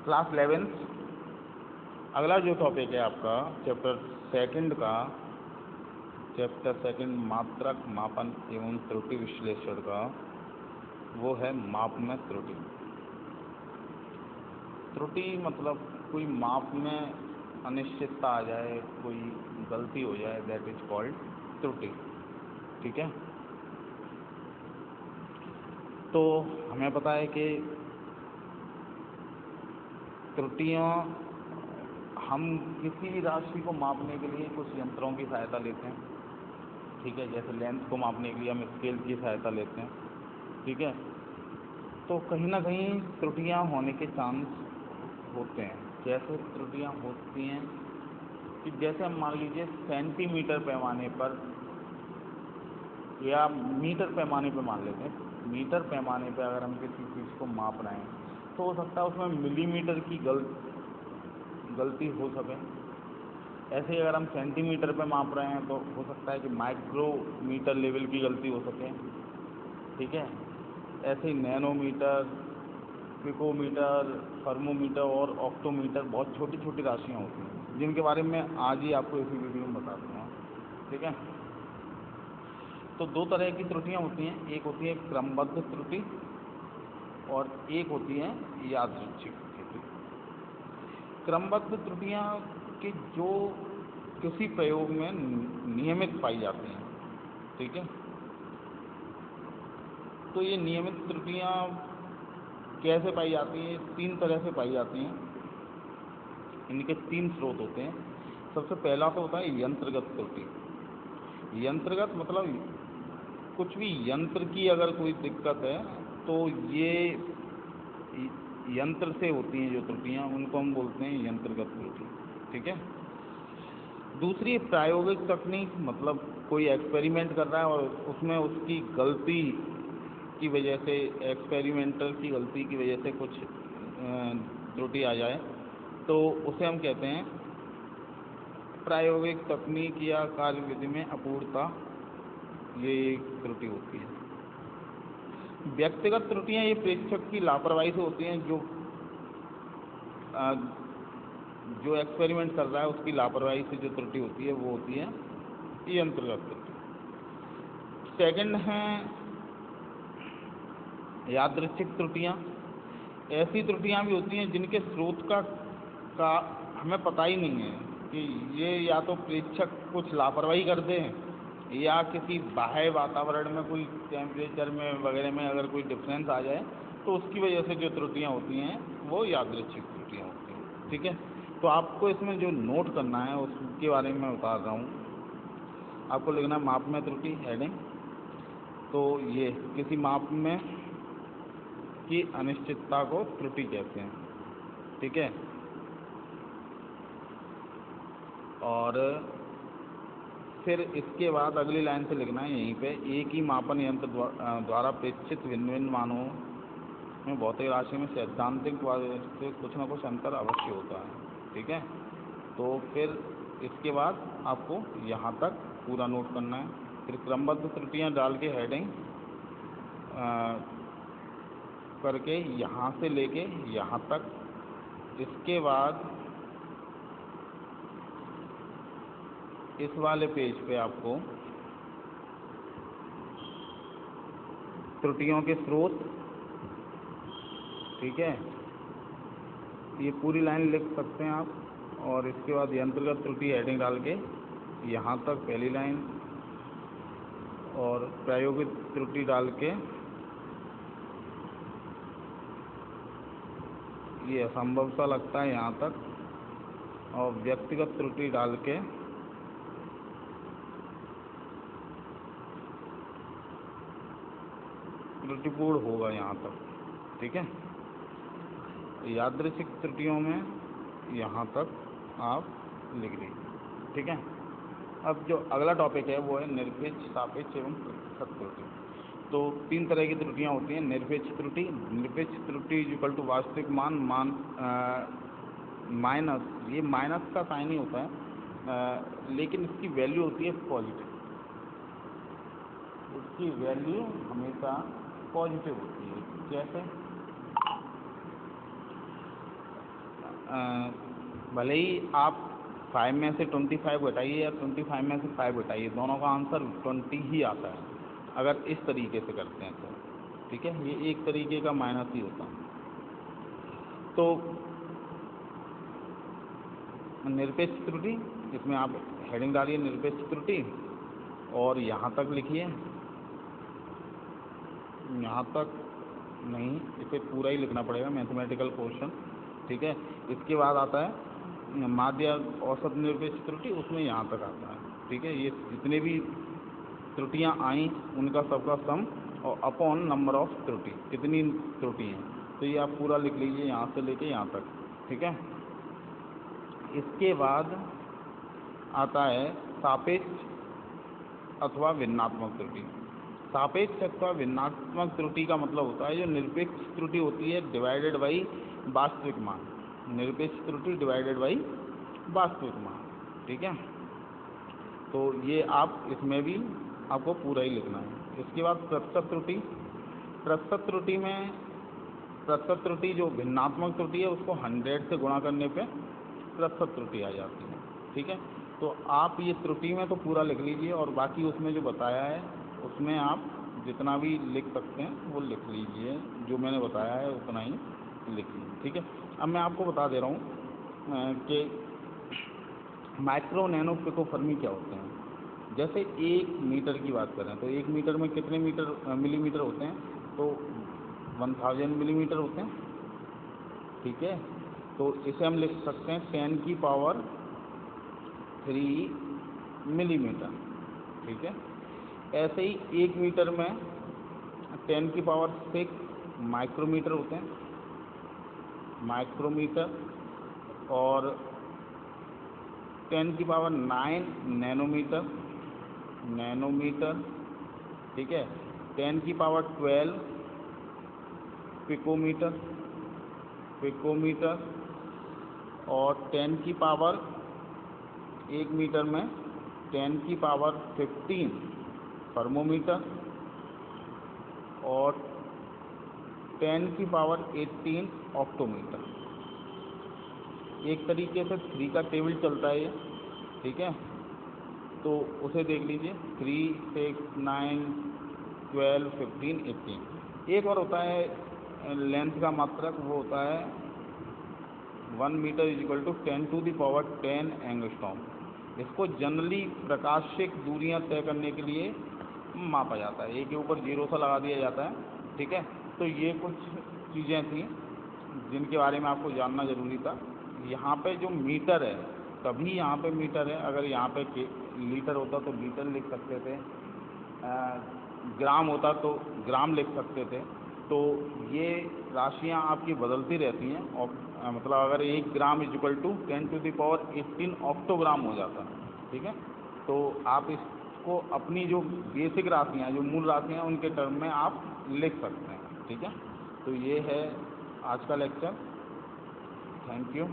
Class 11th। अगला जो topic है आपका चैप्टर सेकंड मात्रक मापन एवं त्रुटि विश्लेषण का, वो है माप में त्रुटि। त्रुटि मतलब कोई माप में अनिश्चितता आ जाए, कोई गलती हो जाए, दैट इज कॉल्ड त्रुटि। ठीक है। तो हमें पता है कि त्रुटियाँ, हम किसी भी राशि को मापने के लिए कुछ यंत्रों की सहायता लेते हैं। ठीक है। जैसे लेंथ को मापने के लिए हम स्केल की सहायता लेते हैं। ठीक है। तो कहीं ना कहीं त्रुटियां होने के चांस होते हैं। कैसे त्रुटियां होती हैं कि जैसे हम मान लीजिए सेंटीमीटर पैमाने पर या मीटर पैमाने पर मान लेते हैं। मीटर पैमाने पर अगर हम किसी चीज़ को माप रहे हैं तो हो सकता है उसमें मिलीमीटर की गलती हो सके। ऐसे ही अगर हम सेंटीमीटर पे माप रहे हैं तो हो सकता है कि माइक्रोमीटर लेवल की गलती हो सके। ठीक है। ऐसे ही नैनोमीटर, पिकोमीटर, थर्मोमीटर और ऑक्टोमीटर बहुत छोटी छोटी राशियाँ होती हैं, जिनके बारे में आज ही आपको इसी वीडियो में बता दूँगा। ठीक है। तो दो तरह की त्रुटियाँ होती हैं, एक होती है क्रमबद्ध त्रुटि और एक होती है यादृच्छिक त्रुटि। क्रमबद्ध त्रुटियाँ कि जो किसी प्रयोग में नियमित पाई जाती हैं। ठीक है। तो ये नियमित त्रुटियाँ कैसे पाई जाती हैं? 3 तरह से पाई जाती हैं। इनके 3 स्रोत होते हैं। सबसे पहला तो होता है यंत्रगत त्रुटि। यंत्रगत मतलब कुछ भी यंत्र की अगर कोई दिक्कत है तो ये यंत्र से होती हैं जो त्रुटियाँ, उनको हम बोलते हैं यंत्रगत त्रुटि। ठीक है। दूसरी प्रायोगिक तकनीक, मतलब कोई एक्सपेरिमेंट कर रहा है और उसमें उसकी गलती की वजह से, एक्सपेरिमेंटर की गलती की वजह से कुछ त्रुटि आ जाए तो उसे हम कहते हैं प्रायोगिक तकनीक या कार्यविधि में अपूर्णता, ये एक त्रुटि होती है। व्यक्तिगत त्रुटियां ये प्रेक्षक की लापरवाही से होती हैं। जो एक्सपेरिमेंट कर रहा है उसकी लापरवाही से जो त्रुटि होती है वो होती है यंत्रगत त्रुटि। सेकंड है यादृच्छिक त्रुटियां। ऐसी त्रुटियां भी होती हैं जिनके स्रोत का हमें पता ही नहीं है कि ये या तो प्रेक्षक कुछ लापरवाही कर दे या किसी बाह्य वातावरण में कोई टेम्परेचर में वगैरह में अगर कोई डिफरेंस आ जाए तो उसकी वजह से जो त्रुटियां होती हैं वो यादृच्छिक त्रुटियां होती हैं। ठीक है। तो आपको इसमें जो नोट करना है उसके बारे में मैं बता रहा हूँ। आपको लिखना है माप में त्रुटि, हेडिंग। तो ये किसी माप में की अनिश्चितता को त्रुटि कहते हैं। ठीक है। और फिर इसके बाद अगली लाइन से लिखना है यहीं पे, एक ही मापन यंत्र द्वारा प्रेक्षित भिन्न भिन्न मानों में भौतिक राशि में सैद्धांतिक से कुछ ना कुछ अंतर अवश्य होता है। ठीक है। तो फिर इसके बाद आपको यहाँ तक पूरा नोट करना है। फिर क्रमबद्ध त्रुटियाँ डाल के हेडिंग करके यहाँ से लेके यहाँ तक। इसके बाद इस वाले पेज पे आपको त्रुटियों के स्रोत, ठीक है, ये पूरी लाइन लिख सकते हैं आप। और इसके बाद यंत्रगत त्रुटि हेडिंग डाल के यहाँ तक पहली लाइन, और प्रायोगिक त्रुटि डाल के ये असंभव सा लगता है यहाँ तक, और व्यक्तिगत त्रुटि डाल के त्रुटिपूर्ण होगा यहाँ तक। ठीक है। यादृच्छिक त्रुटियों में यहाँ तक आप लिख लीजिए। ठीक है। अब जो अगला टॉपिक है वो है निरपेक्ष, सापेक्ष एवं प्रतिशत त्रुटि। तो 3 तरह की त्रुटियाँ होती हैं। निरपेक्ष त्रुटि, निरपेक्ष त्रुटि इक्वल टू वास्तविक मान माइनस, ये माइनस का साइन ही होता है, लेकिन इसकी वैल्यू होती है पॉजिटिव। इसकी वैल्यू हमेशा पॉजिटिव होती है। कैसे? भले ही आप 5 में से 25 घटाइए या 25 में से 5 घटाइए, दोनों का आंसर 20 ही आता है अगर इस तरीके से करते हैं तो। ठीक है, ये एक तरीके का माइनस ही होता है। तो निरपेक्ष त्रुटि, इसमें आप हेडिंग डालिए निरपेक्ष त्रुटि और यहाँ तक लिखिए, यहाँ तक नहीं, इसे पूरा ही लिखना पड़ेगा, मैथमेटिकल क्वेश्चन। ठीक है, इसके बाद आता है माध्य औसत निरपेक्ष त्रुटि, उसमें यहाँ तक आता है। ठीक है, ये जितने भी त्रुटियाँ आई उनका सबका सम और अपॉन नंबर ऑफ त्रुटि, कितनी त्रुटि हैं, तो ये आप पूरा लिख लीजिए यहाँ से लेके यहाँ तक। ठीक है, इसके बाद आता है सापेक्ष अथवा भिन्नात्मक त्रुटि। सापेक्ष अथवा भिन्नात्मक त्रुटि का मतलब होता है जो निरपेक्ष त्रुटि होती है डिवाइडेड बाई वास्तविक मान, निरपेक्ष त्रुटि डिवाइडेड बाई वास्तविक मान। ठीक है, तो ये आप इसमें भी आपको पूरा ही लिखना है। इसके बाद प्रतिशत त्रुटि। प्रतिशत त्रुटि में, प्रतिशत त्रुटि जो भिन्नात्मक त्रुटि है उसको 100 से गुणा करने पे प्रतिशत त्रुटि आ जाती है। ठीक है, तो आप ये त्रुटि में तो पूरा लिख लीजिए और बाकी उसमें जो बताया है उसमें आप जितना भी लिख सकते हैं वो लिख लीजिए, जो मैंने बताया है उतना ही लिख लीजिए। ठीक है, अब मैं आपको बता दे रहा हूँ कि माइक्रो नैनो पिकोफर्मी क्या होते हैं। जैसे 1 मीटर की बात करें तो 1 मीटर में कितने मिलीमीटर होते हैं, तो 1000 मिलीमीटर होते हैं। ठीक है, तो इसे हम लिख सकते हैं 10 की पावर 3 मिलीमीटर। ठीक है, ऐसे ही 1 मीटर में 10 की पावर 6 माइक्रोमीटर होते हैं, माइक्रोमीटर, और 10 की पावर 9 नैनोमीटर, नैनोमीटर। ठीक है, 10 की पावर 12 पिकोमीटर, पिकोमीटर, और 10 की पावर 1 मीटर में 10 की पावर 15 थर्मोमीटर, और 10 की पावर 18 ऑप्टोमीटर। एक तरीके से 3 का टेबल चलता है ये। ठीक है, तो उसे देख लीजिए, 3, 6, 9, 12, 15, 18। एक और होता है लेंथ का मात्रक, वो होता है 1 metre equal to 10 to the power 10 angstrom. इसको जनरली प्रकाशिक दूरियां तय करने के लिए मापा जाता है, एक के ऊपर 0 सा लगा दिया जाता है। ठीक है, तो ये कुछ चीज़ें थी जिनके बारे में आपको जानना ज़रूरी था। यहाँ पे जो मीटर है, तभी यहाँ पे मीटर है, अगर यहाँ पे लीटर होता तो लीटर लिख सकते थे, ग्राम होता तो ग्राम लिख सकते थे। तो ये राशियाँ आपकी बदलती रहती हैं, और मतलब अगर 1 gram equal to 10 to the power 18 octogram हो जाता है। ठीक है, तो आप इसको अपनी जो बेसिक राशियाँ, जो मूल राशियाँ, उनके टर्म में आप लिख सकते हैं। ठीक है, तो ये है आज का लेक्चर। Thank you.